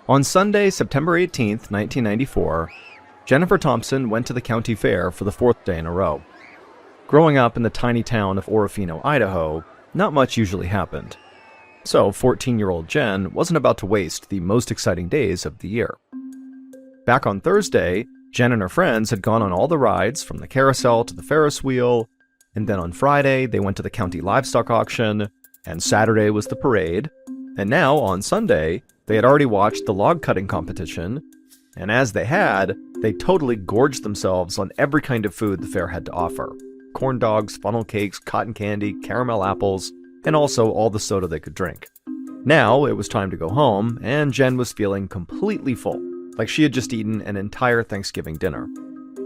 On Sunday, September 18th, 1994, Jennifer Thompson went to the county fair for the fourth day in a row. Growing up in the tiny town of Orofino, Idaho, not much usually happened. So 14-year-old Jen wasn't about to waste the most exciting days of the year. Back on Thursday, Jen and her friends had gone on all the rides from the carousel to the Ferris wheel, and then on Friday they went to the county livestock auction, and Saturday was the parade, and now on Sunday they had already watched the log cutting competition, and as they had, they totally gorged themselves on every kind of food the fair had to offer. Corn dogs, funnel cakes, cotton candy, caramel apples, and also all the soda they could drink. Now it was time to go home, and Jen was feeling completely full, like she had just eaten an entire Thanksgiving dinner.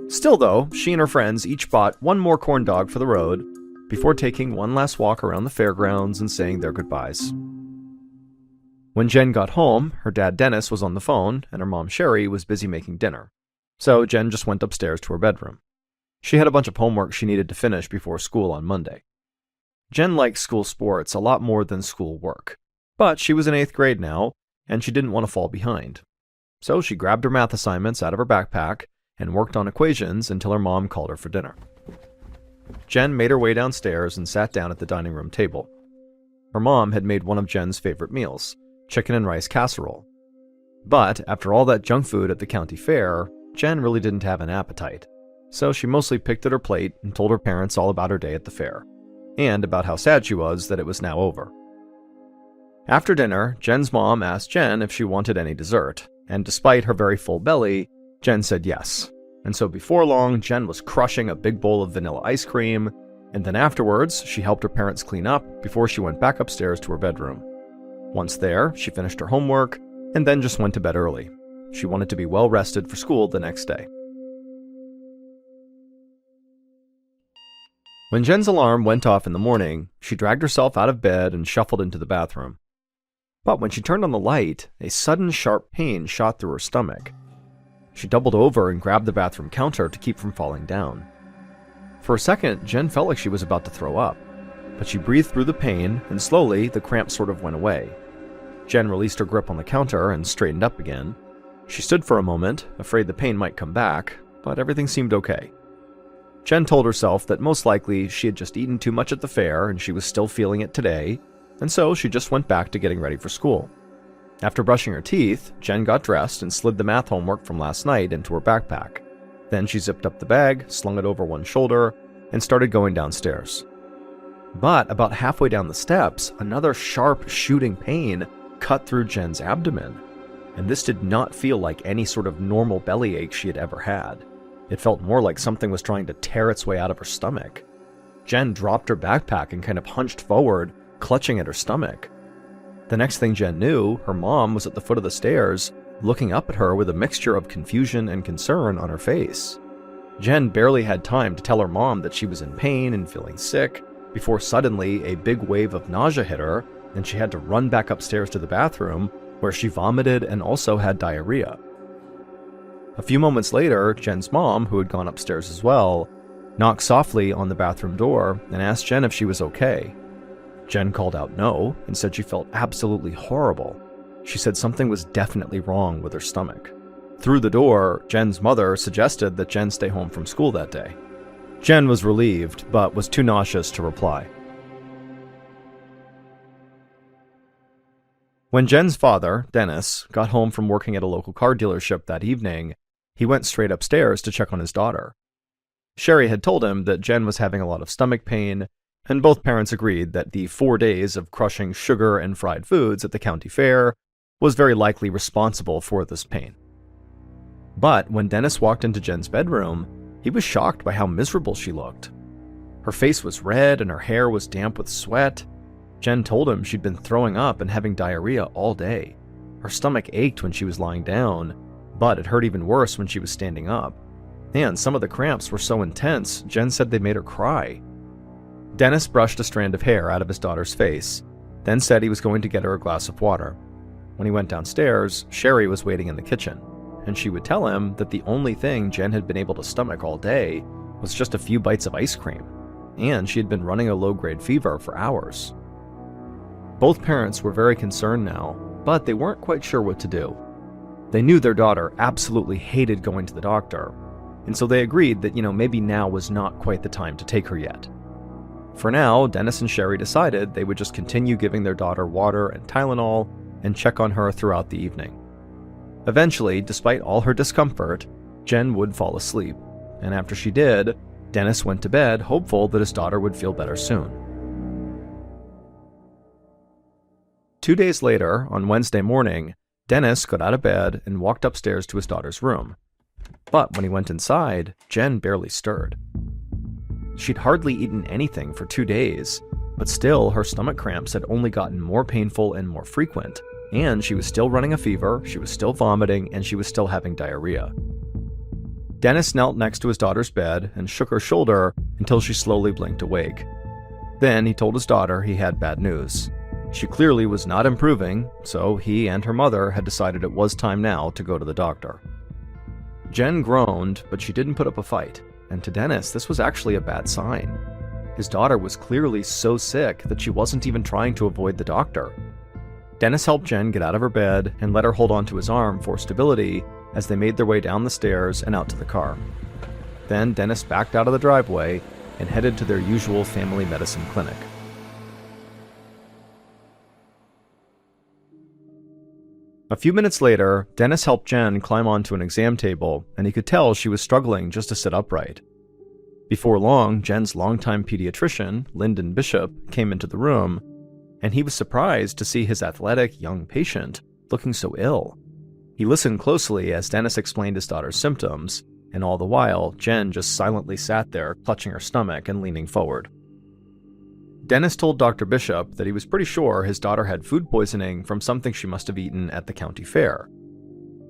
Still though, she and her friends each bought one more corn dog for the road, before taking one last walk around the fairgrounds and saying their goodbyes. When Jen got home, her dad Dennis was on the phone, and her mom Sherry was busy making dinner. So Jen just went upstairs to her bedroom. She had a bunch of homework she needed to finish before school on Monday. Jen liked school sports a lot more than school work, but she was in 8th grade now, and she didn't want to fall behind. So she grabbed her math assignments out of her backpack and worked on equations until her mom called her for dinner. Jen made her way downstairs and sat down at the dining room table. Her mom had made one of Jen's favorite meals, chicken and rice casserole. But after all that junk food at the county fair, Jen really didn't have an appetite. So she mostly picked at her plate and told her parents all about her day at the fair, and about how sad she was that it was now over. After dinner, Jen's mom asked Jen if she wanted any dessert, and despite her very full belly, Jen said yes. And so before long, Jen was crushing a big bowl of vanilla ice cream, and then afterwards, she helped her parents clean up before she went back upstairs to her bedroom. Once there, she finished her homework, and then just went to bed early. She wanted to be well rested for school the next day. When Jen's alarm went off in the morning, she dragged herself out of bed and shuffled into the bathroom. But when she turned on the light, a sudden sharp pain shot through her stomach. She doubled over and grabbed the bathroom counter to keep from falling down. For a second, Jen felt like she was about to throw up, but she breathed through the pain, and slowly the cramp sort of went away. Jen released her grip on the counter and straightened up again. She stood for a moment, afraid the pain might come back, but everything seemed okay. Jen told herself that most likely she had just eaten too much at the fair and she was still feeling it today, and so she just went back to getting ready for school. After brushing her teeth, Jen got dressed and slid the math homework from last night into her backpack. Then she zipped up the bag, slung it over one shoulder, and started going downstairs. But about halfway down the steps, another sharp shooting pain cut through Jen's abdomen, and this did not feel like any sort of normal bellyache she had ever had. It felt more like something was trying to tear its way out of her stomach. Jen dropped her backpack and kind of hunched forward, clutching at her stomach. The next thing Jen knew, her mom was at the foot of the stairs, looking up at her with a mixture of confusion and concern on her face. Jen barely had time to tell her mom that she was in pain and feeling sick, before suddenly a big wave of nausea hit her, and she had to run back upstairs to the bathroom, where she vomited and also had diarrhea. A few moments later, Jen's mom, who had gone upstairs as well, knocked softly on the bathroom door and asked Jen if she was okay. Jen called out no and said she felt absolutely horrible. She said something was definitely wrong with her stomach. Through the door, Jen's mother suggested that Jen stay home from school that day. Jen was relieved, but was too nauseous to reply. When Jen's father, Dennis, got home from working at a local car dealership that evening, he went straight upstairs to check on his daughter. Sherry had told him that Jen was having a lot of stomach pain, and both parents agreed that the 4 days of crushing sugar and fried foods at the county fair was very likely responsible for this pain. But when Dennis walked into Jen's bedroom, he was shocked by how miserable she looked. Her face was red and her hair was damp with sweat. Jen told him she'd been throwing up and having diarrhea all day. Her stomach ached when she was lying down, but it hurt even worse when she was standing up. And some of the cramps were so intense, Jen said they made her cry. Dennis brushed a strand of hair out of his daughter's face, then said he was going to get her a glass of water. When he went downstairs, Sherry was waiting in the kitchen, and she would tell him that the only thing Jen had been able to stomach all day was just a few bites of ice cream, and she had been running a low-grade fever for hours. Both parents were very concerned now, but they weren't quite sure what to do. They knew their daughter absolutely hated going to the doctor, and so they agreed that, maybe now was not quite the time to take her yet. For now, Dennis and Sherry decided they would just continue giving their daughter water and Tylenol and check on her throughout the evening. Eventually, despite all her discomfort, Jen would fall asleep, and after she did, Dennis went to bed hopeful that his daughter would feel better soon. 2 days later, on Wednesday morning, Dennis got out of bed and walked upstairs to his daughter's room. But when he went inside, Jen barely stirred. She'd hardly eaten anything for 2 days, but still her stomach cramps had only gotten more painful and more frequent, and she was still running a fever, she was still vomiting, and she was still having diarrhea. Dennis knelt next to his daughter's bed and shook her shoulder until she slowly blinked awake. Then he told his daughter he had bad news. She clearly was not improving, so he and her mother had decided it was time now to go to the doctor. Jen groaned, but she didn't put up a fight, and to Dennis this was actually a bad sign. His daughter was clearly so sick that she wasn't even trying to avoid the doctor. Dennis helped Jen get out of her bed and let her hold onto his arm for stability as they made their way down the stairs and out to the car. Then Dennis backed out of the driveway and headed to their usual family medicine clinic. A few minutes later, Dennis helped Jen climb onto an exam table, and he could tell she was struggling just to sit upright. Before long, Jen's longtime pediatrician, Lyndon Bishop, came into the room, and he was surprised to see his athletic young patient looking so ill. He listened closely as Dennis explained his daughter's symptoms, and all the while, Jen just silently sat there, clutching her stomach and leaning forward. Dennis told Dr. Bishop that he was pretty sure his daughter had food poisoning from something she must have eaten at the county fair.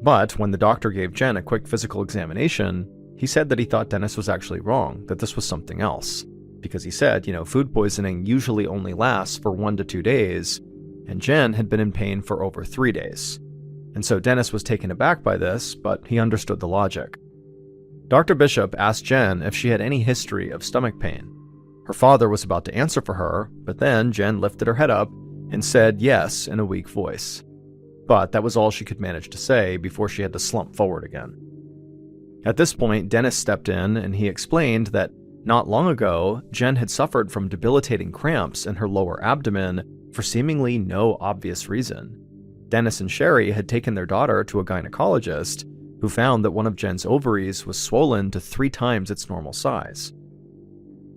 But when the doctor gave Jen a quick physical examination, he said that he thought Dennis was actually wrong, that this was something else. Because he said, food poisoning usually only lasts for 1 to 2 days, and Jen had been in pain for over 3 days. And so Dennis was taken aback by this, but he understood the logic. Dr. Bishop asked Jen if she had any history of stomach pain. Her father was about to answer for her, but then Jen lifted her head up and said yes in a weak voice. But that was all she could manage to say before she had to slump forward again. At this point, Dennis stepped in and he explained that not long ago, Jen had suffered from debilitating cramps in her lower abdomen for seemingly no obvious reason. Dennis and Sherry had taken their daughter to a gynecologist who found that one of Jen's ovaries was swollen to 3 times its normal size.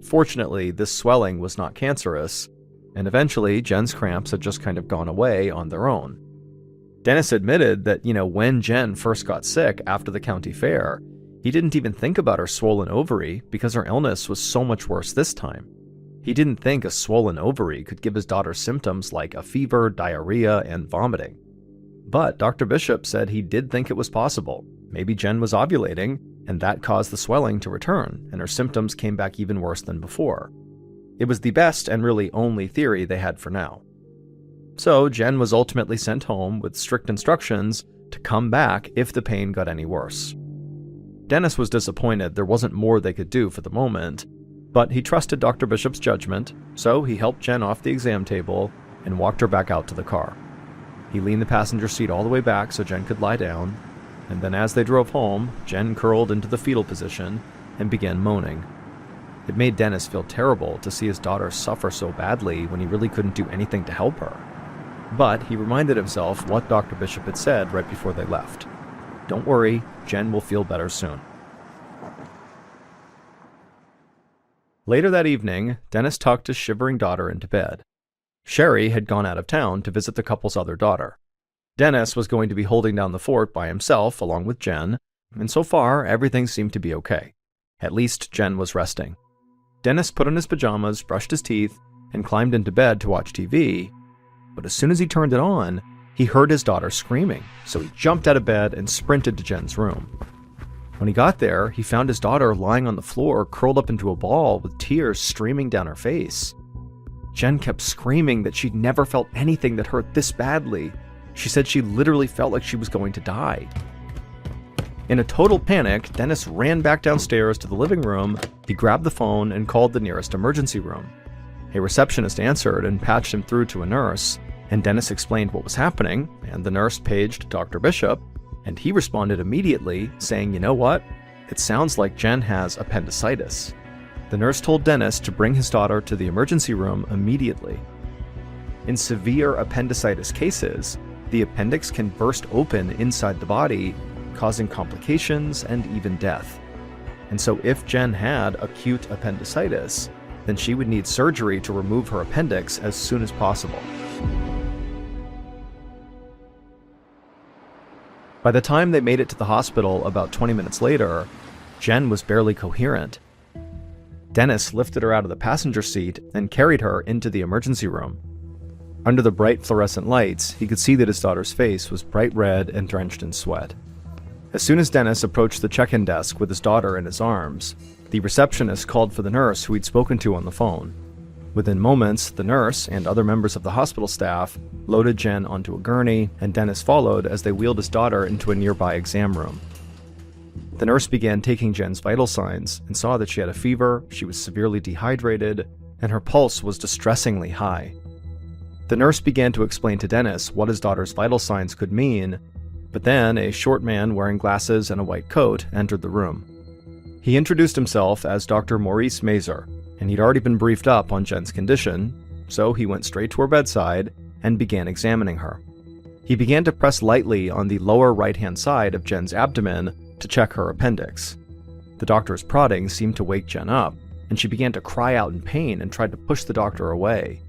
Fortunately, this swelling was not cancerous, and eventually Jen's cramps had just kind of gone away on their own. Dennis admitted that, when Jen first got sick after the county fair, he didn't even think about her swollen ovary because her illness was so much worse this time. He didn't think a swollen ovary could give his daughter symptoms like a fever, diarrhea, and vomiting. But Dr. Bishop said he did think it was possible. Maybe Jen was ovulating, and that caused the swelling to return, and her symptoms came back even worse than before. It was the best and really only theory they had for now. So Jen was ultimately sent home with strict instructions to come back if the pain got any worse. Dennis was disappointed there wasn't more they could do for the moment, but he trusted Dr. Bishop's judgment, so he helped Jen off the exam table and walked her back out to the car. He leaned the passenger seat all the way back so Jen could lie down, and then as they drove home, Jen curled into the fetal position and began moaning. It made Dennis feel terrible to see his daughter suffer so badly when he really couldn't do anything to help her. But he reminded himself what Dr. Bishop had said right before they left. Don't worry, Jen will feel better soon. Later that evening, Dennis tucked his shivering daughter into bed. Sherry had gone out of town to visit the couple's other daughter. Dennis was going to be holding down the fort by himself along with Jen, and so far everything seemed to be okay. At least Jen was resting. Dennis put on his pajamas, brushed his teeth, and climbed into bed to watch TV, but as soon as he turned it on, he heard his daughter screaming, so he jumped out of bed and sprinted to Jen's room. When he got there, he found his daughter lying on the floor, curled up into a ball with tears streaming down her face. Jen kept screaming that she'd never felt anything that hurt this badly. She said she literally felt like she was going to die. In a total panic, Dennis ran back downstairs to the living room, he grabbed the phone and called the nearest emergency room. A receptionist answered and patched him through to a nurse, and Dennis explained what was happening, and the nurse paged Dr. Bishop, And he responded immediately, saying, "You know what? It sounds like Jen has appendicitis." The nurse told Dennis to bring his daughter to the emergency room immediately. In severe appendicitis cases, the appendix can burst open inside the body, causing complications and even death. And so if Jen had acute appendicitis, then she would need surgery to remove her appendix as soon as possible. By the time they made it to the hospital about 20 minutes later, Jen was barely coherent. Dennis lifted her out of the passenger seat and carried her into the emergency room. Under the bright fluorescent lights, he could see that his daughter's face was bright red and drenched in sweat. As soon as Dennis approached the check-in desk with his daughter in his arms, the receptionist called for the nurse who he'd spoken to on the phone. Within moments, the nurse and other members of the hospital staff loaded Jen onto a gurney, and Dennis followed as they wheeled his daughter into a nearby exam room. The nurse began taking Jen's vital signs and saw that she had a fever, she was severely dehydrated, and her pulse was distressingly high. The nurse began to explain to Dennis what his daughter's vital signs could mean, but then a short man wearing glasses and a white coat entered the room. He introduced himself as Dr. Maurice Mazer, and he'd already been briefed up on Jen's condition, so he went straight to her bedside and began examining her. He began to press lightly on the lower right-hand side of Jen's abdomen to check her appendix. The doctor's prodding seemed to wake Jen up, and she began to cry out in pain and tried to push the doctor away.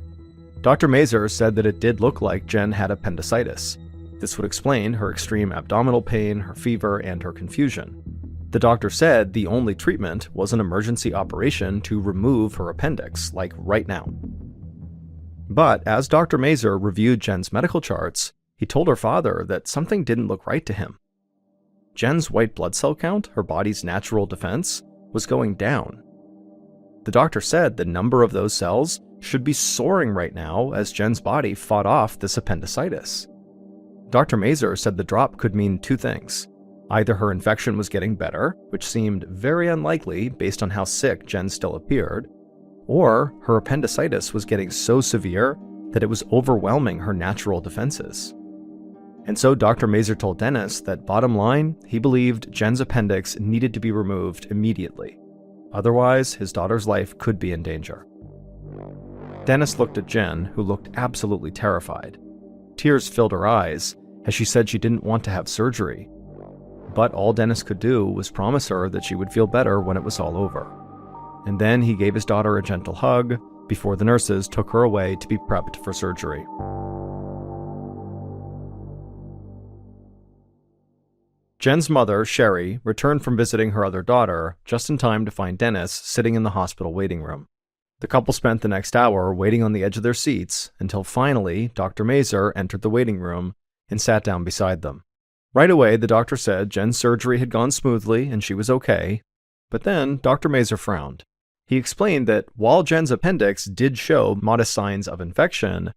Dr. Mazer said that it did look like Jen had appendicitis. This would explain her extreme abdominal pain, her fever, and her confusion. The doctor said the only treatment was an emergency operation to remove her appendix, like right now. But as Dr. Mazer reviewed Jen's medical charts, he told her father that something didn't look right to him. Jen's white blood cell count, her body's natural defense, was going down. The doctor said the number of those cells should be soaring right now as Jen's body fought off this appendicitis. Dr. Mazer said the drop could mean two things. Either her infection was getting better, which seemed very unlikely based on how sick Jen still appeared, or her appendicitis was getting so severe that it was overwhelming her natural defenses. And so Dr. Mazer told Dennis that bottom line, he believed Jen's appendix needed to be removed immediately. Otherwise, his daughter's life could be in danger. Dennis looked at Jen, who looked absolutely terrified. Tears filled her eyes as she said she didn't want to have surgery. But all Dennis could do was promise her that she would feel better when it was all over. And then he gave his daughter a gentle hug before the nurses took her away to be prepped for surgery. Jen's mother, Sherry, returned from visiting her other daughter just in time to find Dennis sitting in the hospital waiting room. The couple spent the next hour waiting on the edge of their seats until finally Dr. Mazer entered the waiting room and sat down beside them. Right away, the doctor said Jen's surgery had gone smoothly and she was okay, but then Dr. Mazer frowned. He explained that while Jen's appendix did show modest signs of infection,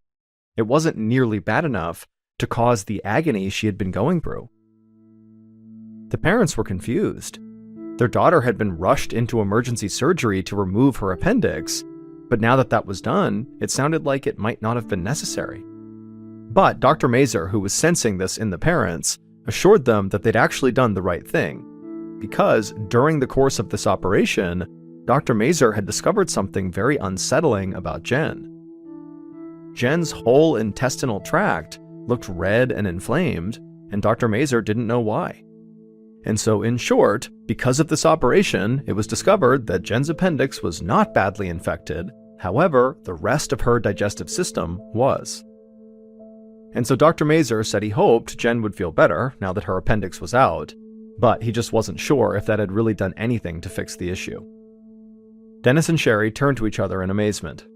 it wasn't nearly bad enough to cause the agony she had been going through. The parents were confused. Their daughter had been rushed into emergency surgery to remove her appendix, but now that that was done, it sounded like it might not have been necessary. But Dr. Mazer, who was sensing this in the parents, assured them that they'd actually done the right thing, because during the course of this operation, Dr. Mazer had discovered something very unsettling about Jen. Jen's whole intestinal tract looked red and inflamed, and Dr. Mazer didn't know why. And so, in short, because of this operation, it was discovered that Jen's appendix was not badly infected. However, the rest of her digestive system was. And so Dr. Mazer said he hoped Jen would feel better now that her appendix was out, but he just wasn't sure if that had really done anything to fix the issue. Dennis and Sherry turned to each other in amazement.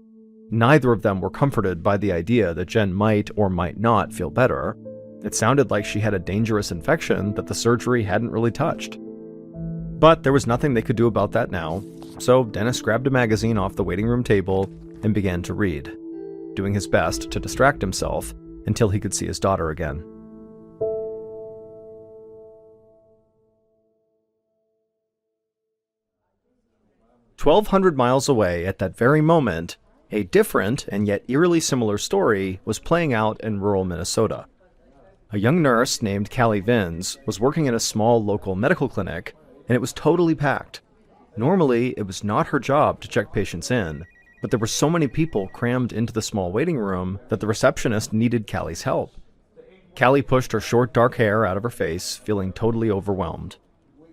Neither of them were comforted by the idea that Jen might or might not feel better. It sounded like she had a dangerous infection that the surgery hadn't really touched. But there was nothing they could do about that now, so Dennis grabbed a magazine off the waiting room table and began to read, doing his best to distract himself until he could see his daughter again. 1,200 miles away at that very moment, a different and yet eerily similar story was playing out in rural Minnesota. A young nurse named Callie Vins was working in a small local medical clinic, and it was totally packed. Normally, it was not her job to check patients in, but there were so many people crammed into the small waiting room that the receptionist needed Callie's help. Callie pushed her short dark hair out of her face, feeling totally overwhelmed.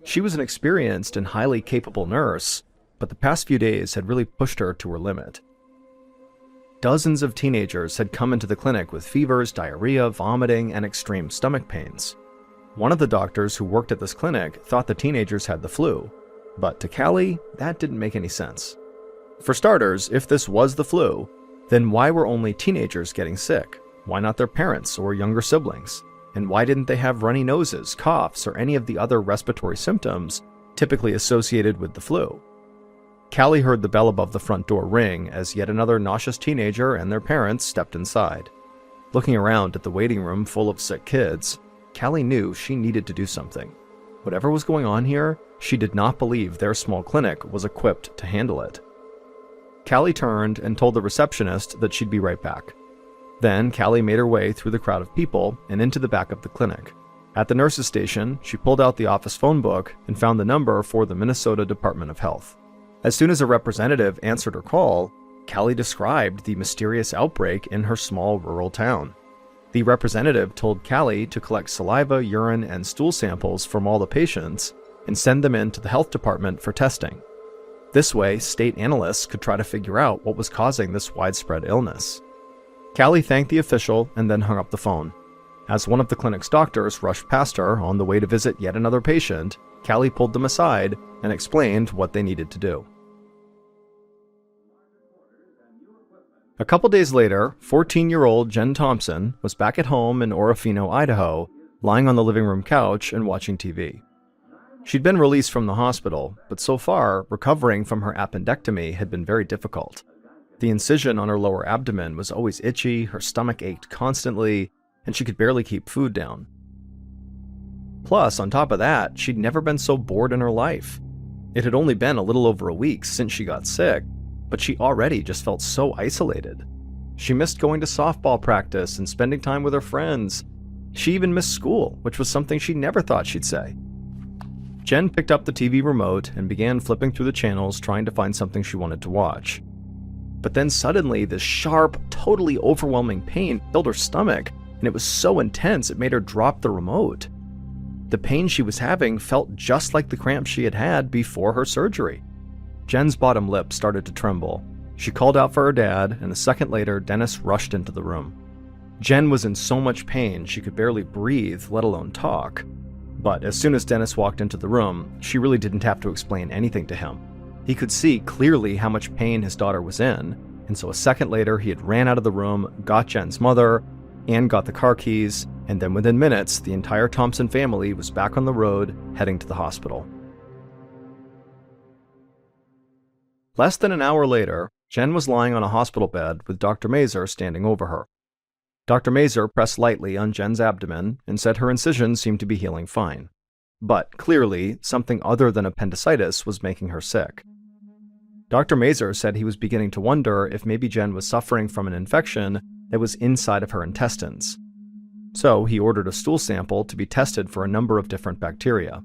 She was an experienced and highly capable nurse, but the past few days had really pushed her to her limit. Dozens of teenagers had come into the clinic with fevers, diarrhea, vomiting, and extreme stomach pains. One of the doctors who worked at this clinic thought the teenagers had the flu, but to Callie, that didn't make any sense. For starters, if this was the flu, then why were only teenagers getting sick? Why not their parents or younger siblings? And why didn't they have runny noses, coughs, or any of the other respiratory symptoms typically associated with the flu? Callie heard the bell above the front door ring as yet another nauseous teenager and their parents stepped inside. Looking around at the waiting room full of sick kids, Callie knew she needed to do something. Whatever was going on here, she did not believe their small clinic was equipped to handle it. Callie turned and told the receptionist that she'd be right back. Then Callie made her way through the crowd of people and into the back of the clinic. At the nurse's station, she pulled out the office phone book and found the number for the Minnesota Department of Health. As soon as a representative answered her call, Callie described the mysterious outbreak in her small rural town. The representative told Callie to collect saliva, urine, and stool samples from all the patients and send them in to the health department for testing. This way, state analysts could try to figure out what was causing this widespread illness. Callie thanked the official and then hung up the phone. As one of the clinic's doctors rushed past her on the way to visit yet another patient, Callie pulled them aside and explained what they needed to do. A couple days later, 14-year-old Jen Thompson was back at home in Orofino, Idaho, lying on the living room couch and watching TV. She'd been released from the hospital, but so far, recovering from her appendectomy had been very difficult. The incision on her lower abdomen was always itchy, her stomach ached constantly, and she could barely keep food down. Plus, on top of that, she'd never been so bored in her life. It had only been a little over a week since she got sick, but she already just felt so isolated. She missed going to softball practice and spending time with her friends. She even missed school, which was something she never thought she'd say. Jen picked up the TV remote and began flipping through the channels trying to find something she wanted to watch. But then suddenly, this sharp, totally overwhelming pain filled her stomach, and it was so intense it made her drop the remote. The pain she was having felt just like the cramps she had had before her surgery. Jen's bottom lip started to tremble. She called out for her dad, and a second later, Dennis rushed into the room. Jen was in so much pain she could barely breathe, let alone talk. But as soon as Dennis walked into the room, she really didn't have to explain anything to him. He could see clearly how much pain his daughter was in, and so a second later he had ran out of the room, got Jen's mother, and got the car keys, and then within minutes, the entire Thompson family was back on the road, heading to the hospital. Less than an hour later, Jen was lying on a hospital bed with Dr. Mazur standing over her. Dr. Mazur pressed lightly on Jen's abdomen and said her incision seemed to be healing fine. But clearly, something other than appendicitis was making her sick. Dr. Mazur said he was beginning to wonder if maybe Jen was suffering from an infection that was inside of her intestines. So he ordered a stool sample to be tested for a number of different bacteria.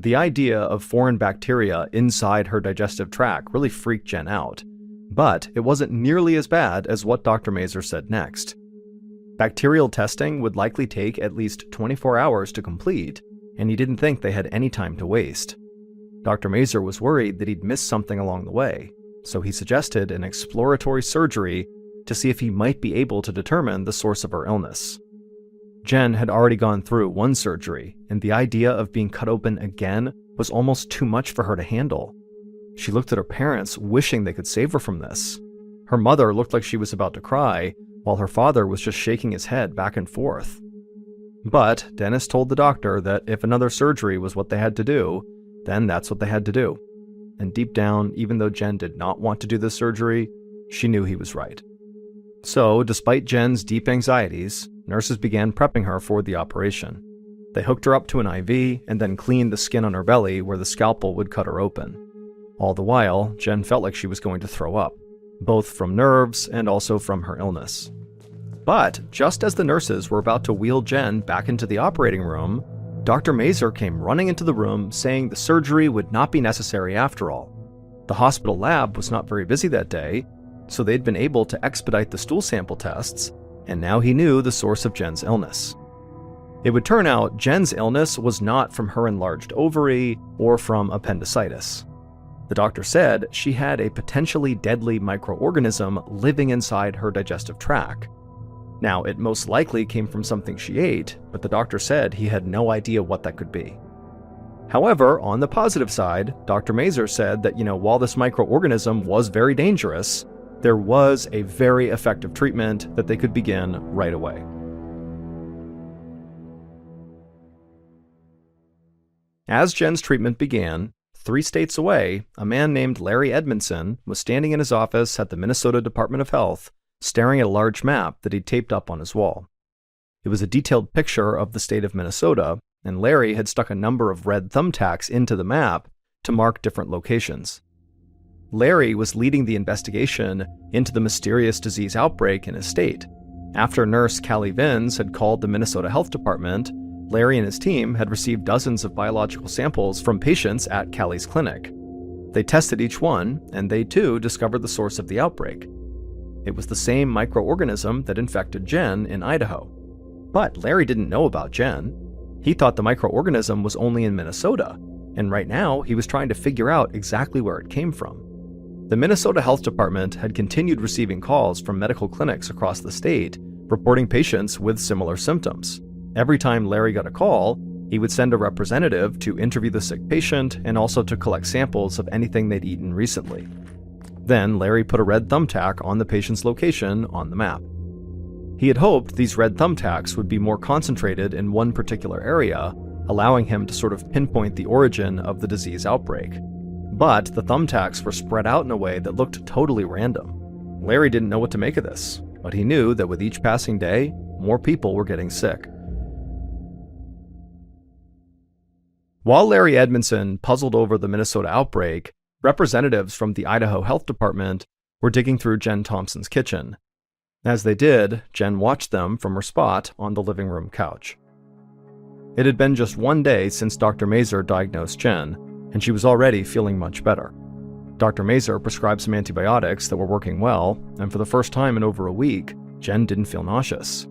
The idea of foreign bacteria inside her digestive tract really freaked Jen out, but it wasn't nearly as bad as what Dr. Mazur said next. Bacterial testing would likely take at least 24 hours to complete, and he didn't think they had any time to waste. Dr. Mazur was worried that he'd missed something along the way, so he suggested an exploratory surgery to see if he might be able to determine the source of her illness. Jen had already gone through one surgery, and the idea of being cut open again was almost too much for her to handle. She looked at her parents, wishing they could save her from this. Her mother looked like she was about to cry, while her father was just shaking his head back and forth. But Dennis told the doctor that if another surgery was what they had to do, then that's what they had to do. And deep down, even though Jen did not want to do this surgery, she knew he was right. So, despite Jen's deep anxieties, nurses began prepping her for the operation. They hooked her up to an IV and then cleaned the skin on her belly where the scalpel would cut her open. All the while, Jen felt like she was going to throw up, both from nerves and also from her illness. But just as the nurses were about to wheel Jen back into the operating room, Dr. Mazur came running into the room saying the surgery would not be necessary after all. The hospital lab was not very busy that day, so they'd been able to expedite the stool sample tests, and now he knew the source of Jen's illness. It would turn out Jen's illness was not from her enlarged ovary or from appendicitis. The doctor said she had a potentially deadly microorganism living inside her digestive tract. Now, it most likely came from something she ate, but the doctor said he had no idea what that could be. However, on the positive side, Dr. Mazur said that, while this microorganism was very dangerous, there was a very effective treatment that they could begin right away. As Jen's treatment began, 3 states away, a man named Larry Edmondson was standing in his office at the Minnesota Department of Health, staring at a large map that he'd taped up on his wall. It was a detailed picture of the state of Minnesota, and Larry had stuck a number of red thumbtacks into the map to mark different locations. Larry was leading the investigation into the mysterious disease outbreak in his state. After nurse Callie Vins had called the Minnesota Health Department, Larry and his team had received dozens of biological samples from patients at Callie's clinic. They tested each one, and they too discovered the source of the outbreak. It was the same microorganism that infected Jen in Idaho. But Larry didn't know about Jen. He thought the microorganism was only in Minnesota, and right now he was trying to figure out exactly where it came from. The Minnesota Health Department had continued receiving calls from medical clinics across the state, reporting patients with similar symptoms. Every time Larry got a call, he would send a representative to interview the sick patient and also to collect samples of anything they'd eaten recently. Then Larry put a red thumbtack on the patient's location on the map. He had hoped these red thumbtacks would be more concentrated in one particular area, allowing him to sort of pinpoint the origin of the disease outbreak. But the thumbtacks were spread out in a way that looked totally random. Larry didn't know what to make of this, but he knew that with each passing day, more people were getting sick. While Larry Edmondson puzzled over the Minnesota outbreak, representatives from the Idaho Health Department were digging through Jen Thompson's kitchen. As they did, Jen watched them from her spot on the living room couch. It had been just one day since Dr. Mazur diagnosed Jen, and she was already feeling much better. Dr. Mazur prescribed some antibiotics that were working well, and for the first time in over a week, Jen didn't feel nauseous.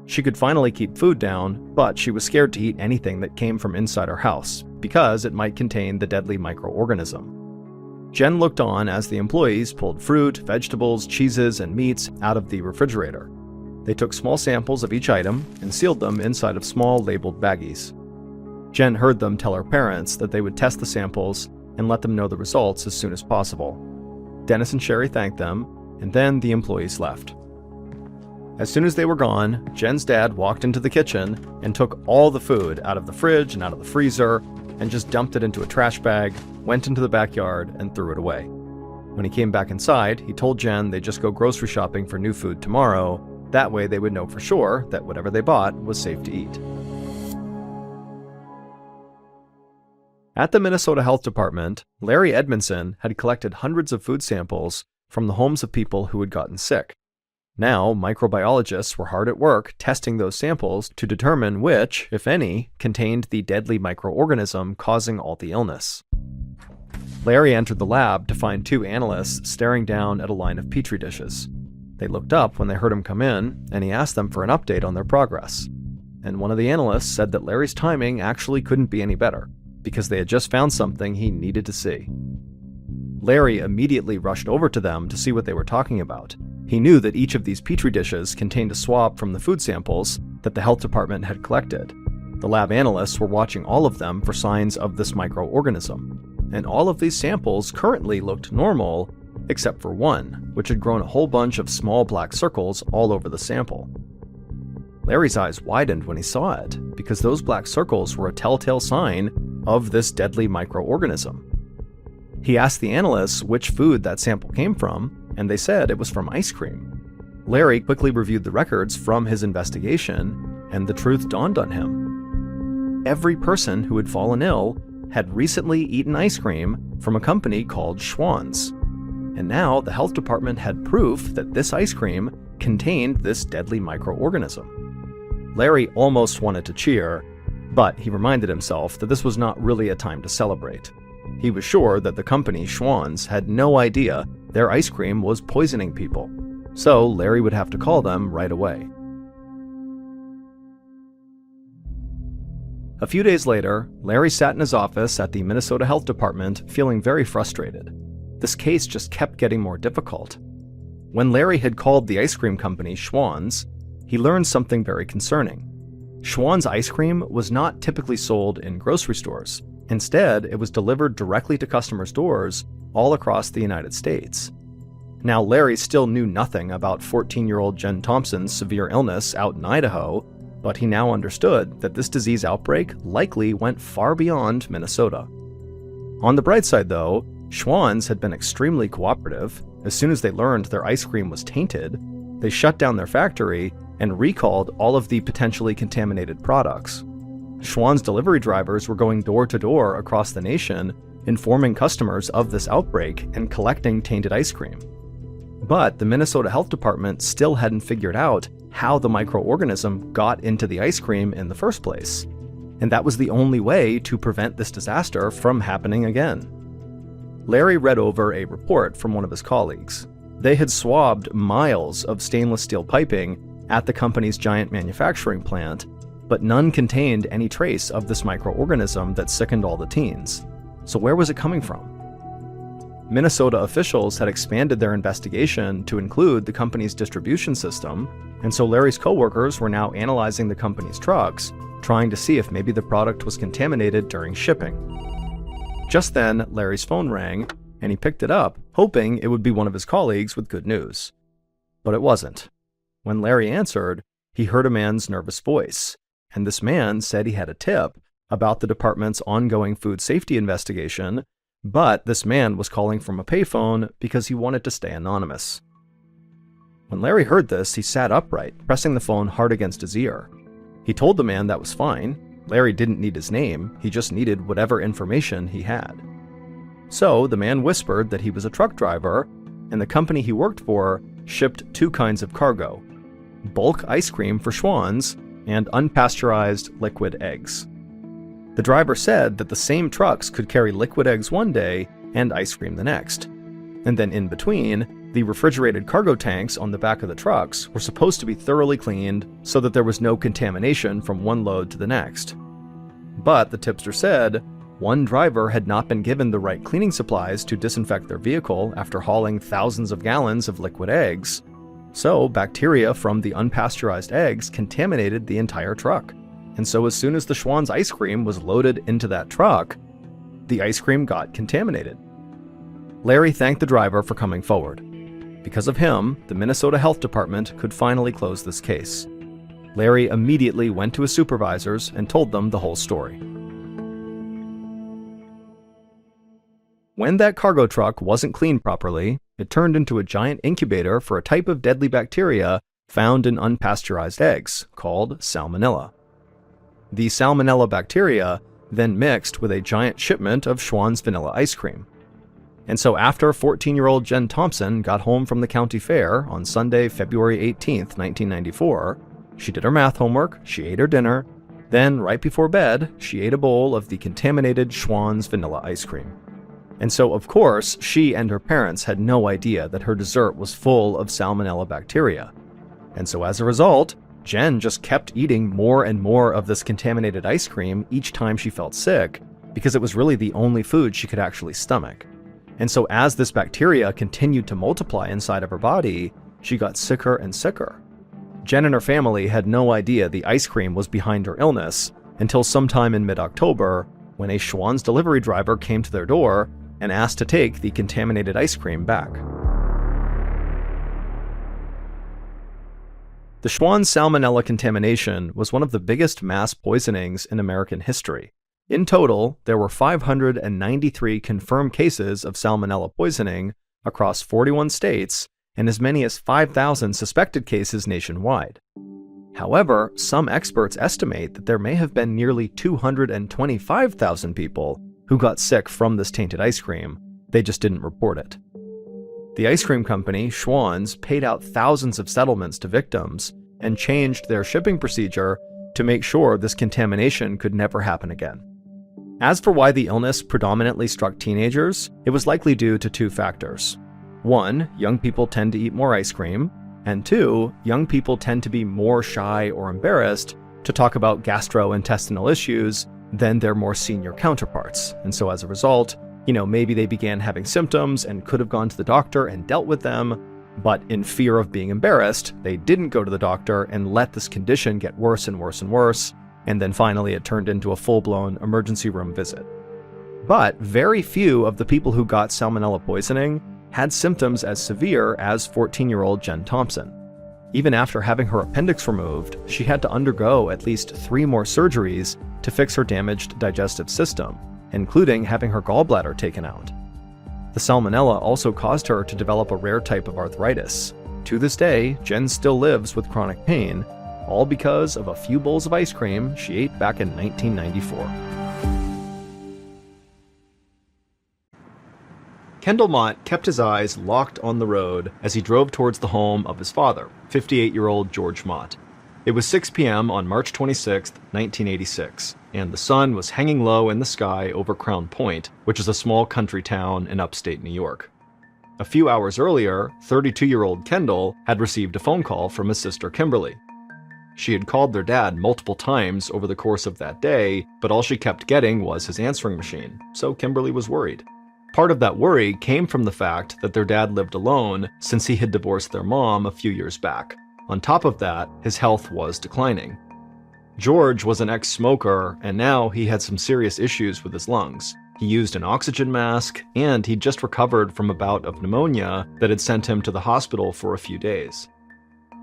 She could finally keep food down, but she was scared to eat anything that came from inside her house, because it might contain the deadly microorganism. Jen looked on as the employees pulled fruit, vegetables, cheeses, and meats out of the refrigerator. They took small samples of each item and sealed them inside of small labeled baggies. Jen heard them tell her parents that they would test the samples and let them know the results as soon as possible. Dennis and Sherry thanked them, and then the employees left. As soon as they were gone, Jen's dad walked into the kitchen and took all the food out of the fridge and out of the freezer and just dumped it into a trash bag, went into the backyard, and threw it away. When he came back inside, he told Jen they'd just go grocery shopping for new food tomorrow. That way they would know for sure that whatever they bought was safe to eat. At the Minnesota Health Department, Larry Edmondson had collected hundreds of food samples from the homes of people who had gotten sick. Now, microbiologists were hard at work testing those samples to determine which, if any, contained the deadly microorganism causing all the illness. Larry entered the lab to find 2 analysts staring down at a line of petri dishes. They looked up when they heard him come in, and he asked them for an update on their progress. And one of the analysts said that Larry's timing actually couldn't be any better, because they had just found something he needed to see. Larry immediately rushed over to them to see what they were talking about. He knew that each of these petri dishes contained a swab from the food samples that the health department had collected. The lab analysts were watching all of them for signs of this microorganism, and all of these samples currently looked normal, except for one, which had grown a whole bunch of small black circles all over the sample. Larry's eyes widened when he saw it, because those black circles were a telltale sign of this deadly microorganism. He asked the analysts which food that sample came from, and they said it was from ice cream. Larry quickly reviewed the records from his investigation, and the truth dawned on him. Every person who had fallen ill had recently eaten ice cream from a company called Schwann's. And now the health department had proof that this ice cream contained this deadly microorganism. Larry almost wanted to cheer, but he reminded himself that this was not really a time to celebrate. He was sure that the company, Schwann's, had no idea their ice cream was poisoning people, so Larry would have to call them right away. A few days later, Larry sat in his office at the Minnesota Health Department feeling very frustrated. This case just kept getting more difficult. When Larry had called the ice cream company, Schwann's, he learned something very concerning. Schwann's ice cream was not typically sold in grocery stores. Instead, it was delivered directly to customers' doors all across the United States. Now, Larry still knew nothing about 14-year-old Jen Thompson's severe illness out in Idaho, but he now understood that this disease outbreak likely went far beyond Minnesota. On the bright side, though, Schwann's had been extremely cooperative. As soon as they learned their ice cream was tainted, they shut down their factory and recalled all of the potentially contaminated products. Schwann's delivery drivers were going door to door across the nation, informing customers of this outbreak and collecting tainted ice cream. But the Minnesota Health Department still hadn't figured out how the microorganism got into the ice cream in the first place. And that was the only way to prevent this disaster from happening again. Larry read over a report from one of his colleagues. They had swabbed miles of stainless steel piping at the company's giant manufacturing plant, but none contained any trace of this microorganism that sickened all the teens. So where was it coming from? Minnesota officials had expanded their investigation to include the company's distribution system, and so Larry's coworkers were now analyzing the company's trucks, trying to see if maybe the product was contaminated during shipping. Just then, Larry's phone rang, and he picked it up, hoping it would be one of his colleagues with good news. But it wasn't. When Larry answered, he heard a man's nervous voice, and this man said he had a tip about the department's ongoing food safety investigation, but this man was calling from a payphone because he wanted to stay anonymous. When Larry heard this, he sat upright, pressing the phone hard against his ear. He told the man that was fine. Larry didn't need his name, he just needed whatever information he had. So the man whispered that he was a truck driver, and the company he worked for shipped two kinds of cargo: bulk ice cream for Schwann's and unpasteurized liquid eggs. The driver said that the same trucks could carry liquid eggs one day and ice cream the next. And then in between, the refrigerated cargo tanks on the back of the trucks were supposed to be thoroughly cleaned so that there was no contamination from one load to the next. But the tipster said one driver had not been given the right cleaning supplies to disinfect their vehicle after hauling thousands of gallons of liquid eggs. So bacteria from the unpasteurized eggs contaminated the entire truck. And so as soon as the Schwann's ice cream was loaded into that truck, the ice cream got contaminated. Larry thanked the driver for coming forward. Because of him, the Minnesota Health Department could finally close this case. Larry immediately went to his supervisors and told them the whole story. When that cargo truck wasn't cleaned properly, it turned into a giant incubator for a type of deadly bacteria found in unpasteurized eggs called salmonella. The salmonella bacteria then mixed with a giant shipment of Schwann's vanilla ice cream. And so after 14-year-old Jen Thompson got home from the county fair on Sunday, February 18th, 1994, she did her math homework, she ate her dinner, then right before bed, she ate a bowl of the contaminated Schwann's vanilla ice cream. And so, of course, she and her parents had no idea that her dessert was full of salmonella bacteria. And so as a result, Jen just kept eating more and more of this contaminated ice cream each time she felt sick, because it was really the only food she could actually stomach. And so as this bacteria continued to multiply inside of her body, she got sicker and sicker. Jen and her family had no idea the ice cream was behind her illness until sometime in mid-October, when a Schwann's delivery driver came to their door and asked to take the contaminated ice cream back. The Schwann's salmonella contamination was one of the biggest mass poisonings in American history. In total, there were 593 confirmed cases of salmonella poisoning across 41 states and as many as 5,000 suspected cases nationwide. However, some experts estimate that there may have been nearly 225,000 people who got sick from this tainted ice cream. They just didn't report it. The ice cream company, Schwann's, paid out thousands of settlements to victims and changed their shipping procedure to make sure this contamination could never happen again. As for why the illness predominantly struck teenagers, it was likely due to two factors. One, young people tend to eat more ice cream, and two, young people tend to be more shy or embarrassed to talk about gastrointestinal issues than their more senior counterparts. And so as a result, maybe they began having symptoms and could have gone to the doctor and dealt with them, but in fear of being embarrassed, they didn't go to the doctor and let this condition get worse and worse and worse, and then finally it turned into a full-blown emergency room visit. But very few of the people who got salmonella poisoning had symptoms as severe as 14-year-old Jen Thompson. Even after having her appendix removed, she had to undergo at least 3 more surgeries to fix her damaged digestive system, including having her gallbladder taken out. The salmonella also caused her to develop a rare type of arthritis. To this day, Jen still lives with chronic pain, all because of a few bowls of ice cream she ate back in 1994. Kendall Mott kept his eyes locked on the road as he drove towards the home of his father, 58-year-old George Mott. It was 6 p.m. on March 26, 1986, and the sun was hanging low in the sky over Crown Point, which is a small country town in upstate New York. A few hours earlier, 32-year-old Kendall had received a phone call from his sister Kimberly. She had called their dad multiple times over the course of that day, but all she kept getting was his answering machine, so Kimberly was worried. Part of that worry came from the fact that their dad lived alone since he had divorced their mom a few years back. On top of that, his health was declining. George was an ex-smoker, and now he had some serious issues with his lungs. He used an oxygen mask, and he'd just recovered from a bout of pneumonia that had sent him to the hospital for a few days.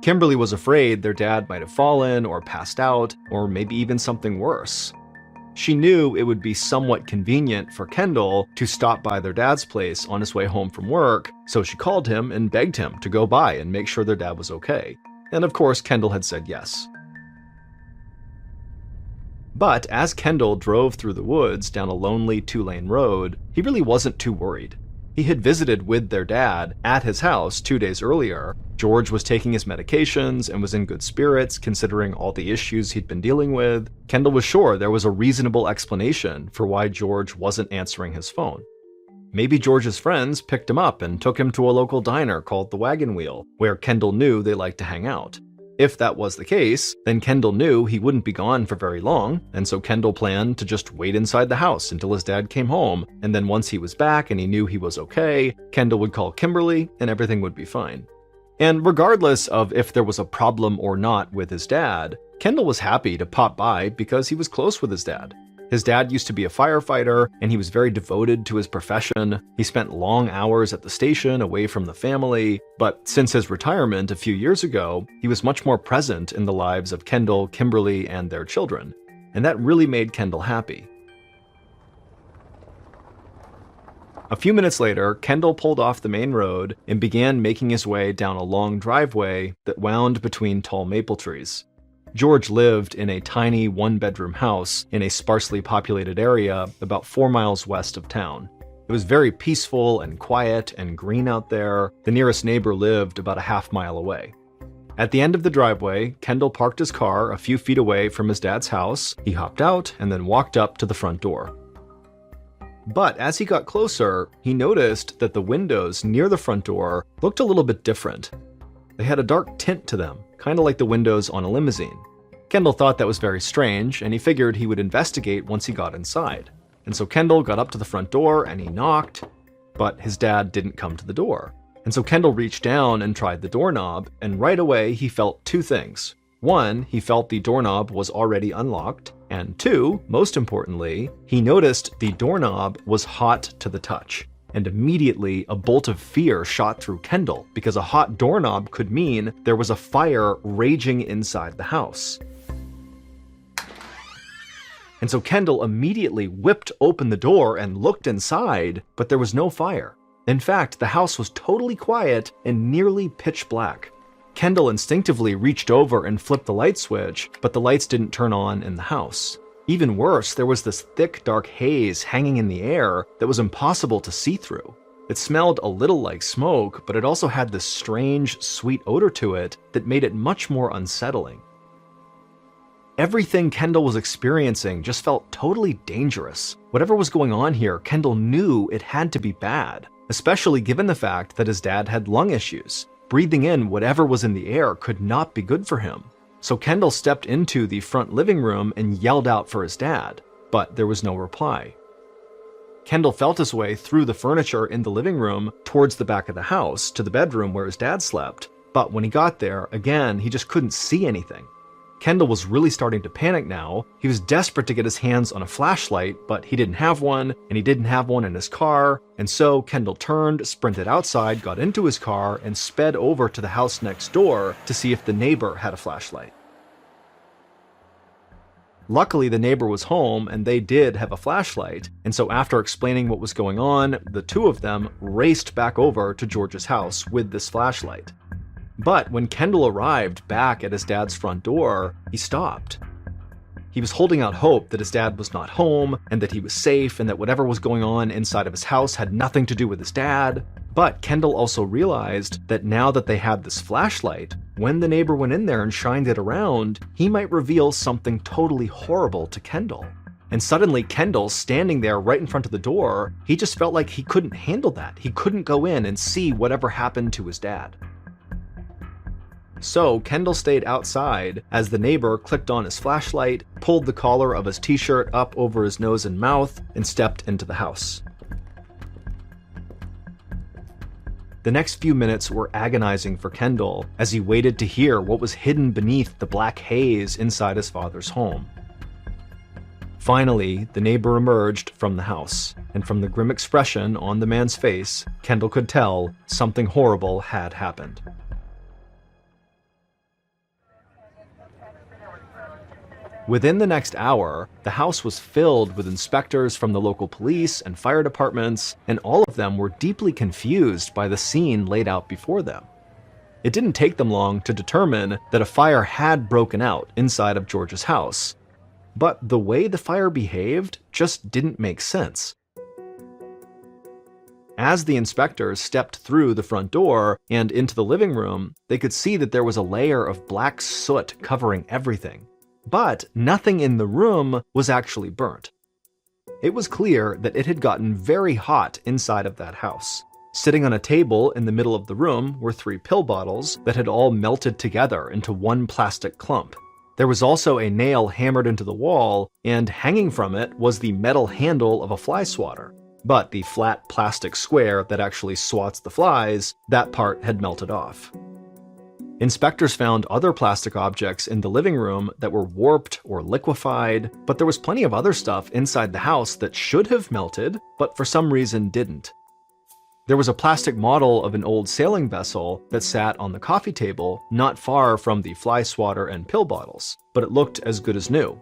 Kimberly was afraid their dad might have fallen or passed out, or maybe even something worse. She knew it would be somewhat convenient for Kendall to stop by their dad's place on his way home from work, so she called him and begged him to go by and make sure their dad was okay. And of course, Kendall had said yes. But as Kendall drove through the woods down a lonely 2-lane road, he really wasn't too worried. He had visited with their dad at his house 2 days earlier. George was taking his medications and was in good spirits considering all the issues he'd been dealing with. Kendall was sure there was a reasonable explanation for why George wasn't answering his phone. Maybe George's friends picked him up and took him to a local diner called the Wagon Wheel, where Kendall knew they liked to hang out. If that was the case, then Kendall knew he wouldn't be gone for very long, and so Kendall planned to just wait inside the house until his dad came home, and then once he was back and he knew he was okay, Kendall would call Kimberly and everything would be fine. And regardless of if there was a problem or not with his dad, Kendall was happy to pop by because he was close with his dad. His dad used to be a firefighter, and he was very devoted to his profession. He spent long hours at the station away from the family, but since his retirement a few years ago, he was much more present in the lives of Kendall, Kimberly, and their children. And that really made Kendall happy. A few minutes later, Kendall pulled off the main road and began making his way down a long driveway that wound between tall maple trees. George lived in a tiny one-bedroom house in a sparsely populated area about 4 miles west of town. It was very peaceful and quiet and green out there. The nearest neighbor lived about a half-mile away. At the end of the driveway, Kendall parked his car a few feet away from his dad's house. He hopped out and then walked up to the front door. But as he got closer, he noticed that the windows near the front door looked a little bit different. They had a dark tint to them, kind of like the windows on a limousine. Kendall thought that was very strange, and he figured he would investigate once he got inside. And so Kendall got up to the front door and he knocked, but his dad didn't come to the door. And so Kendall reached down and tried the doorknob, and right away he felt 2 things. 1, he felt the doorknob was already unlocked, and 2, most importantly, he noticed the doorknob was hot to the touch. And immediately, a bolt of fear shot through Kendall, because a hot doorknob could mean there was a fire raging inside the house. And so Kendall immediately whipped open the door and looked inside, but there was no fire. In fact, the house was totally quiet and nearly pitch black. Kendall instinctively reached over and flipped the light switch, but the lights didn't turn on in the house. Even worse, there was this thick, dark haze hanging in the air that was impossible to see through. It smelled a little like smoke, but it also had this strange, sweet odor to it that made it much more unsettling. Everything Kendall was experiencing just felt totally dangerous. Whatever was going on here, Kendall knew it had to be bad, especially given the fact that his dad had lung issues. Breathing in whatever was in the air could not be good for him. So Kendall stepped into the front living room and yelled out for his dad, but there was no reply. Kendall felt his way through the furniture in the living room towards the back of the house to the bedroom where his dad slept, but when he got there, again, he just couldn't see anything. Kendall was really starting to panic now. He was desperate to get his hands on a flashlight, but he didn't have one, and he didn't have one in his car, and so Kendall turned, sprinted outside, got into his car, and sped over to the house next door to see if the neighbor had a flashlight. Luckily, the neighbor was home, and they did have a flashlight, and so after explaining what was going on, the two of them raced back over to George's house with this flashlight. But when Kendall arrived back at his dad's front door, he stopped. He was holding out hope that his dad was not home, and that he was safe, and that whatever was going on inside of his house had nothing to do with his dad. But Kendall also realized that now that they had this flashlight, when the neighbor went in there and shined it around, he might reveal something totally horrible to Kendall. And suddenly Kendall, standing there right in front of the door, he just felt like he couldn't handle that. He couldn't go in and see whatever happened to his dad. So Kendall stayed outside as the neighbor clicked on his flashlight, pulled the collar of his t-shirt up over his nose and mouth, and stepped into the house. The next few minutes were agonizing for Kendall as he waited to hear what was hidden beneath the black haze inside his father's home. Finally, the neighbor emerged from the house, and from the grim expression on the man's face, Kendall could tell something horrible had happened. Within the next hour, the house was filled with inspectors from the local police and fire departments, and all of them were deeply confused by the scene laid out before them. It didn't take them long to determine that a fire had broken out inside of George's house, but the way the fire behaved just didn't make sense. As the inspectors stepped through the front door and into the living room, they could see that there was a layer of black soot covering everything. But nothing in the room was actually burnt. It was clear that it had gotten very hot inside of that house. Sitting on a table in the middle of the room were 3 pill bottles that had all melted together into one plastic clump. There was also a nail hammered into the wall, and hanging from it was the metal handle of a fly swatter. But the flat plastic square that actually swats the flies, that part had melted off. Inspectors found other plastic objects in the living room that were warped or liquefied, but there was plenty of other stuff inside the house that should have melted, but for some reason didn't. There was a plastic model of an old sailing vessel that sat on the coffee table not far from the fly swatter and pill bottles, but it looked as good as new.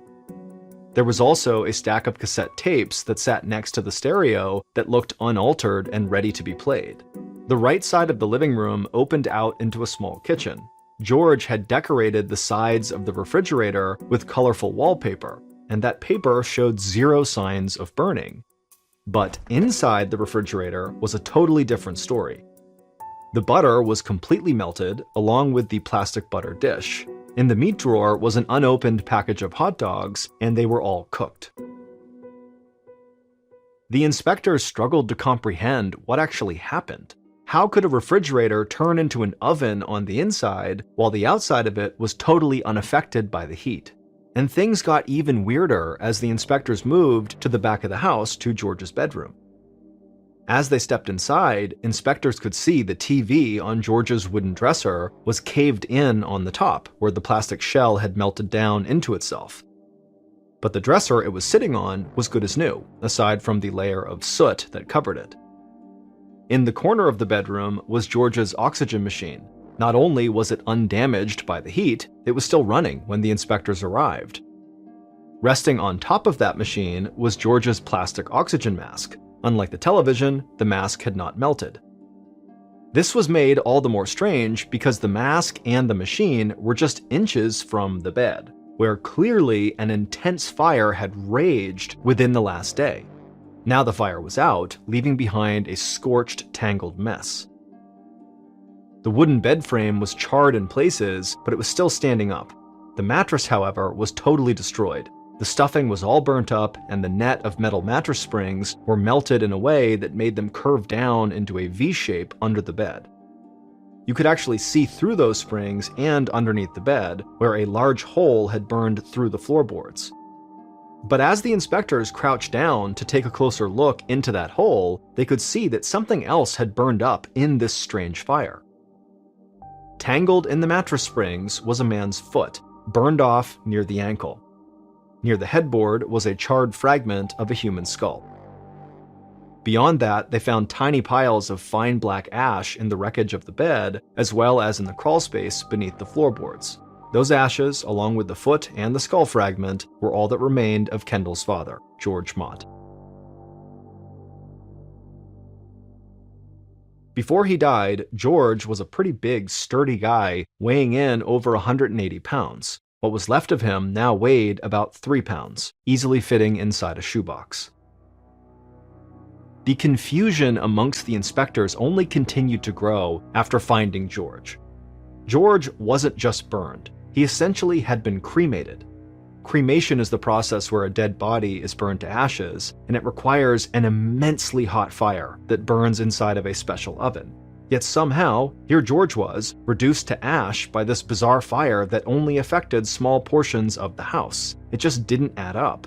There was also a stack of cassette tapes that sat next to the stereo that looked unaltered and ready to be played. The right side of the living room opened out into a small kitchen. George had decorated the sides of the refrigerator with colorful wallpaper, and that paper showed 0 signs of burning. But inside the refrigerator was a totally different story. The butter was completely melted, along with the plastic butter dish. In the meat drawer was an unopened package of hot dogs, and they were all cooked. The inspectors struggled to comprehend what actually happened. How could a refrigerator turn into an oven on the inside while the outside of it was totally unaffected by the heat? And things got even weirder as the inspectors moved to the back of the house to George's bedroom. As they stepped inside, inspectors could see the TV on George's wooden dresser was caved in on the top, where the plastic shell had melted down into itself. But the dresser it was sitting on was good as new, aside from the layer of soot that covered it. In the corner of the bedroom was George's oxygen machine. Not only was it undamaged by the heat, it was still running when the inspectors arrived. Resting on top of that machine was George's plastic oxygen mask. Unlike the television, the mask had not melted. This was made all the more strange because the mask and the machine were just inches from the bed, where clearly an intense fire had raged within the last day. Now the fire was out, leaving behind a scorched, tangled mess. The wooden bed frame was charred in places, but it was still standing up. The mattress, however, was totally destroyed. The stuffing was all burnt up, and the net of metal mattress springs were melted in a way that made them curve down into a V shape under the bed. You could actually see through those springs and underneath the bed, where a large hole had burned through the floorboards. But as the inspectors crouched down to take a closer look into that hole, they could see that something else had burned up in this strange fire. Tangled in the mattress springs was a man's foot, burned off near the ankle. Near the headboard was a charred fragment of a human skull. Beyond that, they found tiny piles of fine black ash in the wreckage of the bed, as well as in the crawl space beneath the floorboards. Those ashes, along with the foot and the skull fragment, were all that remained of Kendall's father, George Mott. Before he died, George was a pretty big, sturdy guy, weighing in over 180 pounds. What was left of him now weighed about 3 pounds, easily fitting inside a shoebox. The confusion amongst the inspectors only continued to grow after finding George. George wasn't just burned, he essentially had been cremated. Cremation is the process where a dead body is burned to ashes, and it requires an immensely hot fire that burns inside of a special oven. Yet somehow, here George was, reduced to ash by this bizarre fire that only affected small portions of the house. It just didn't add up.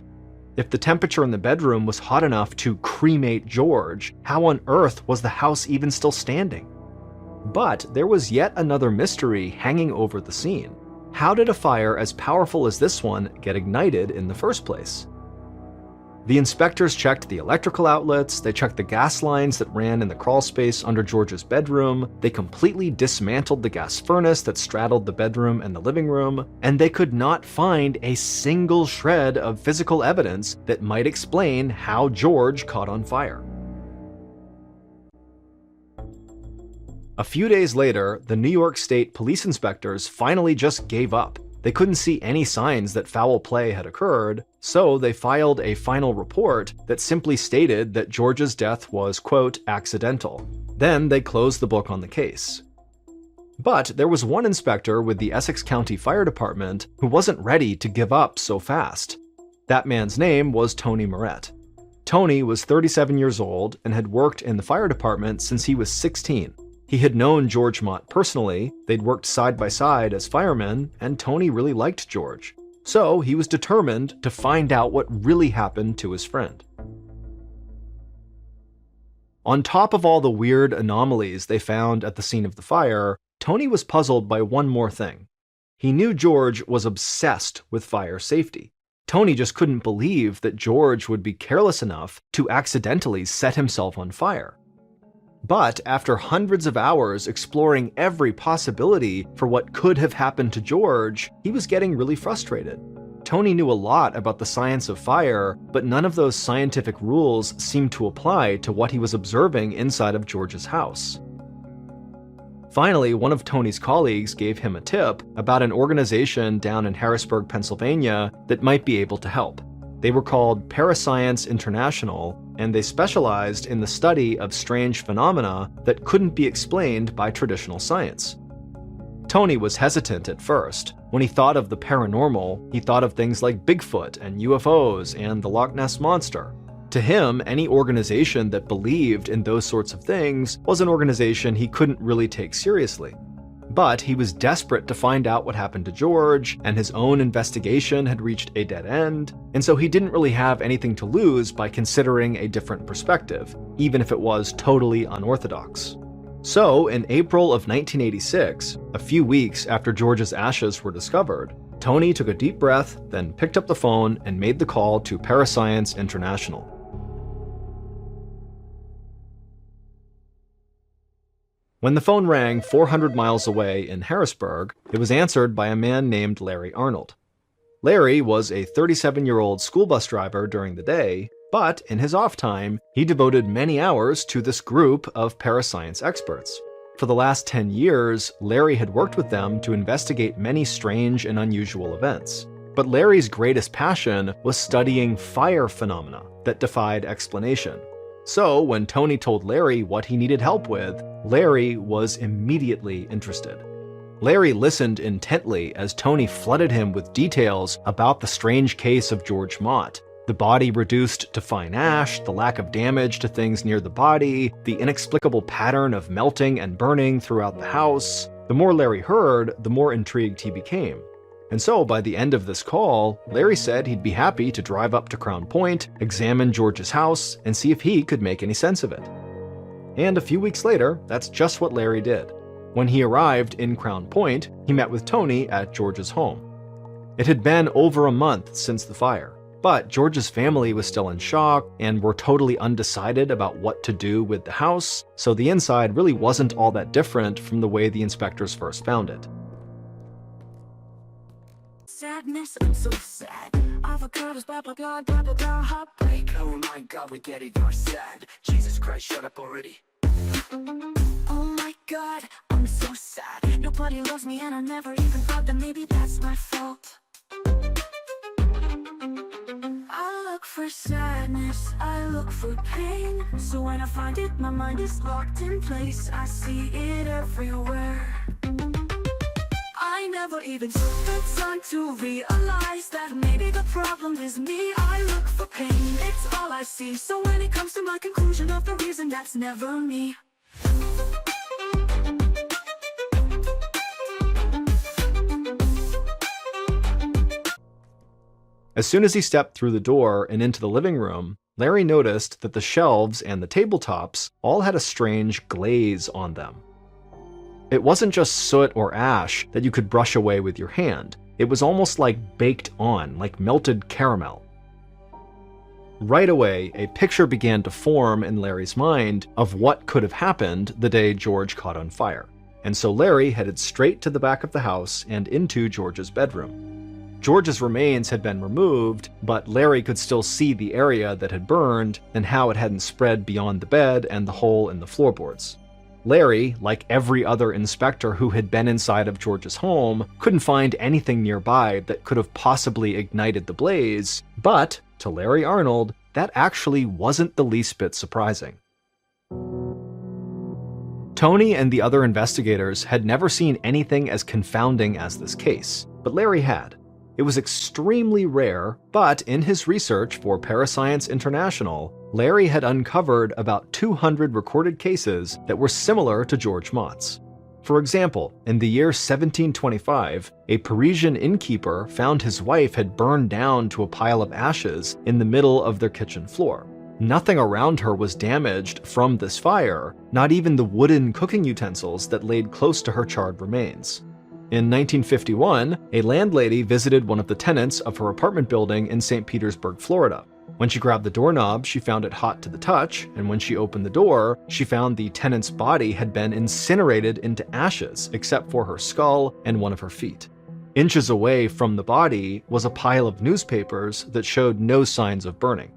If the temperature in the bedroom was hot enough to cremate George, how on earth was the house even still standing? But there was yet another mystery hanging over the scene. How did a fire as powerful as this one get ignited in the first place? The inspectors checked the electrical outlets, they checked the gas lines that ran in the crawl space under George's bedroom, they completely dismantled the gas furnace that straddled the bedroom and the living room, and they could not find a single shred of physical evidence that might explain how George caught on fire. A few days later, the New York State police inspectors finally just gave up. They couldn't see any signs that foul play had occurred, so they filed a final report that simply stated that George's death was, quote, accidental. Then they closed the book on the case. But there was one inspector with the Essex County Fire Department who wasn't ready to give up so fast. That man's name was Tony Moret. Tony was 37 years old and had worked in the fire department since he was 16. He had known George Mott personally, they'd worked side by side as firemen, and Tony really liked George. So he was determined to find out what really happened to his friend. On top of all the weird anomalies they found at the scene of the fire, Tony was puzzled by one more thing. He knew George was obsessed with fire safety. Tony just couldn't believe that George would be careless enough to accidentally set himself on fire. But after hundreds of hours exploring every possibility for what could have happened to George, he was getting really frustrated. Tony knew a lot about the science of fire, but none of those scientific rules seemed to apply to what he was observing inside of George's house. Finally, one of Tony's colleagues gave him a tip about an organization down in Harrisburg, Pennsylvania that might be able to help. They were called Parascience International, and they specialized in the study of strange phenomena that couldn't be explained by traditional science. Tony was hesitant at first. When he thought of the paranormal, he thought of things like Bigfoot and UFOs and the Loch Ness Monster. To him, any organization that believed in those sorts of things was an organization he couldn't really take seriously. But he was desperate to find out what happened to George, and his own investigation had reached a dead end, and so he didn't really have anything to lose by considering a different perspective, even if it was totally unorthodox. So, in April of 1986, a few weeks after George's ashes were discovered, Tony took a deep breath, then picked up the phone and made the call to Parascience International. When the phone rang 400 miles away in Harrisburg, it was answered by a man named Larry Arnold. Larry was a 37-year-old school bus driver during the day, but in his off time, he devoted many hours to this group of parascience experts. For the last 10 years, Larry had worked with them to investigate many strange and unusual events. But Larry's greatest passion was studying fire phenomena that defied explanation. So when Tony told Larry what he needed help with, Larry was immediately interested. Larry listened intently as Tony flooded him with details about the strange case of George Mott. The body reduced to fine ash, the lack of damage to things near the body, the inexplicable pattern of melting and burning throughout the house. The more Larry heard, the more intrigued he became. And so by the end of this call, Larry said he'd be happy to drive up to Crown Point, examine George's house, and see if he could make any sense of it. And a few weeks later, that's just what Larry did. When he arrived in Crown Point, he met with Tony at George's home. It had been over a month since the fire, but George's family was still in shock and were totally undecided about what to do with the house, so the inside really wasn't all that different from the way the inspectors first found it. Sadness, I'm so sad. Avocados, blah blah blah blah blah blah. Heartbreak, oh my god, we get it, you're sad. Jesus Christ, shut up already. Oh my god, I'm so sad. Nobody loves me and I never even thought that maybe that's my fault. I look for sadness, I look for pain. So when I find it, my mind is locked in place. I see it everywhere. I never even took the time to realize that maybe the problem is me. I look for pain, it's all I see. So when it comes to my conclusion of the reason, that's never me. As soon as he stepped through the door and into the living room, Larry noticed that the shelves and the tabletops all had a strange glaze on them. It wasn't just soot or ash that you could brush away with your hand. It was almost like baked on, like melted caramel. Right away, a picture began to form in Larry's mind of what could have happened the day George caught on fire. And so Larry headed straight to the back of the house and into George's bedroom. George's remains had been removed, but Larry could still see the area that had burned and how it hadn't spread beyond the bed and the hole in the floorboards. Larry, like every other inspector who had been inside of George's home, couldn't find anything nearby that could have possibly ignited the blaze, but to Larry Arnold, that actually wasn't the least bit surprising. Tony and the other investigators had never seen anything as confounding as this case, but Larry had. It was extremely rare, but in his research for Parascience International, Larry had uncovered about 200 recorded cases that were similar to George Mott's. For example, in the year 1725, a Parisian innkeeper found his wife had burned down to a pile of ashes in the middle of their kitchen floor. Nothing around her was damaged from this fire, not even the wooden cooking utensils that laid close to her charred remains. In 1951, a landlady visited one of the tenants of her apartment building in St. Petersburg, Florida. When she grabbed the doorknob, she found it hot to the touch, and when she opened the door, she found the tenant's body had been incinerated into ashes, except for her skull and one of her feet. Inches away from the body was a pile of newspapers that showed no signs of burning.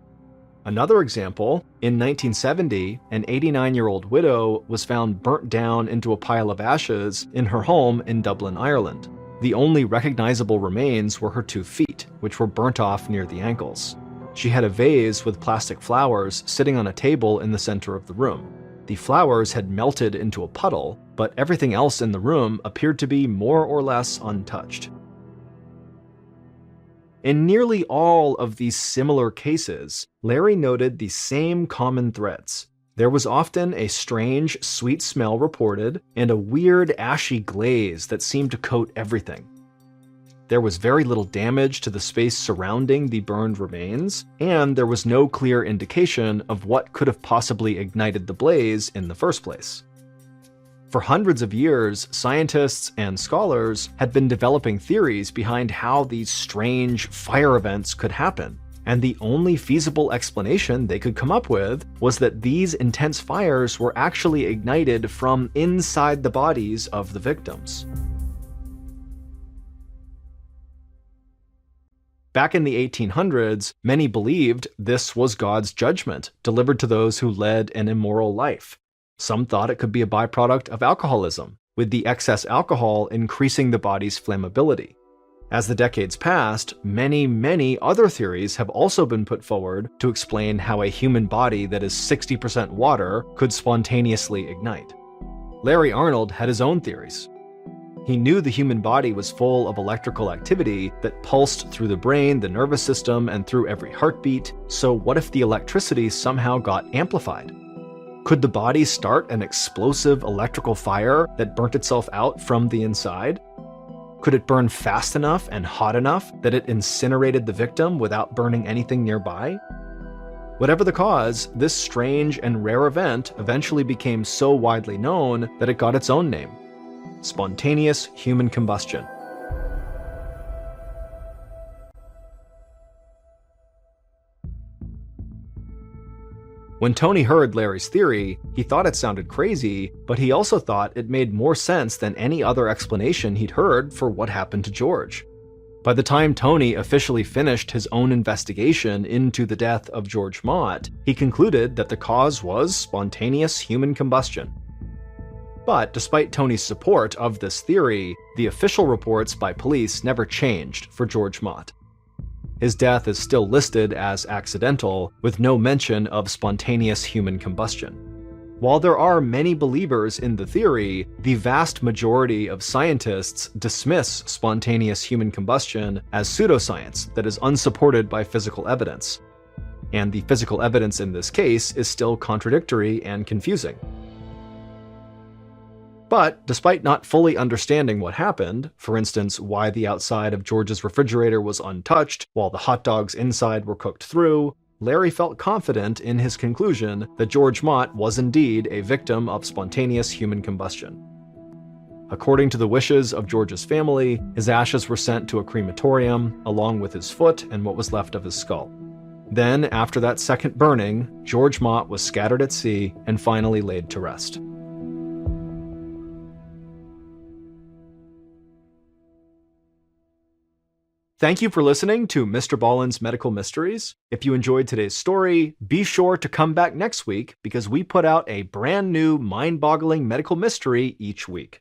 Another example, in 1970, an 89-year-old widow was found burnt down into a pile of ashes in her home in Dublin, Ireland. The only recognizable remains were her 2 feet, which were burnt off near the ankles. She had a vase with plastic flowers sitting on a table in the center of the room. The flowers had melted into a puddle, but everything else in the room appeared to be more or less untouched. In nearly all of these similar cases, Larry noted the same common threads. There was often a strange, sweet smell reported, and a weird, ashy glaze that seemed to coat everything. There was very little damage to the space surrounding the burned remains, and there was no clear indication of what could have possibly ignited the blaze in the first place. For hundreds of years, scientists and scholars had been developing theories behind how these strange fire events could happen, and the only feasible explanation they could come up with was that these intense fires were actually ignited from inside the bodies of the victims. Back in the 1800s, many believed this was God's judgment delivered to those who led an immoral life. Some thought it could be a byproduct of alcoholism, with the excess alcohol increasing the body's flammability. As the decades passed, many other theories have also been put forward to explain how a human body that is 60% water could spontaneously ignite. Larry Arnold had his own theories. He knew the human body was full of electrical activity that pulsed through the brain, the nervous system, and through every heartbeat, so what if the electricity somehow got amplified? Could the body start an explosive electrical fire that burnt itself out from the inside? Could it burn fast enough and hot enough that it incinerated the victim without burning anything nearby? Whatever the cause, this strange and rare event eventually became so widely known that it got its own name: spontaneous human combustion. When Tony heard Larry's theory, he thought it sounded crazy, but he also thought it made more sense than any other explanation he'd heard for what happened to George. By the time Tony officially finished his own investigation into the death of George Mott, he concluded that the cause was spontaneous human combustion. But despite Tony's support of this theory, the official reports by police never changed for George Mott. His death is still listed as accidental, with no mention of spontaneous human combustion. While there are many believers in the theory, the vast majority of scientists dismiss spontaneous human combustion as pseudoscience that is unsupported by physical evidence. And the physical evidence in this case is still contradictory and confusing. But despite not fully understanding what happened, for instance, why the outside of George's refrigerator was untouched while the hot dogs inside were cooked through, Larry felt confident in his conclusion that George Mott was indeed a victim of spontaneous human combustion. According to the wishes of George's family, his ashes were sent to a crematorium, along with his foot and what was left of his skull. Then, after that second burning, George Mott was scattered at sea and finally laid to rest. Thank you for listening to MrBallen's Medical Mysteries. If you enjoyed today's story, be sure to come back next week because we put out a brand new mind-boggling medical mystery each week.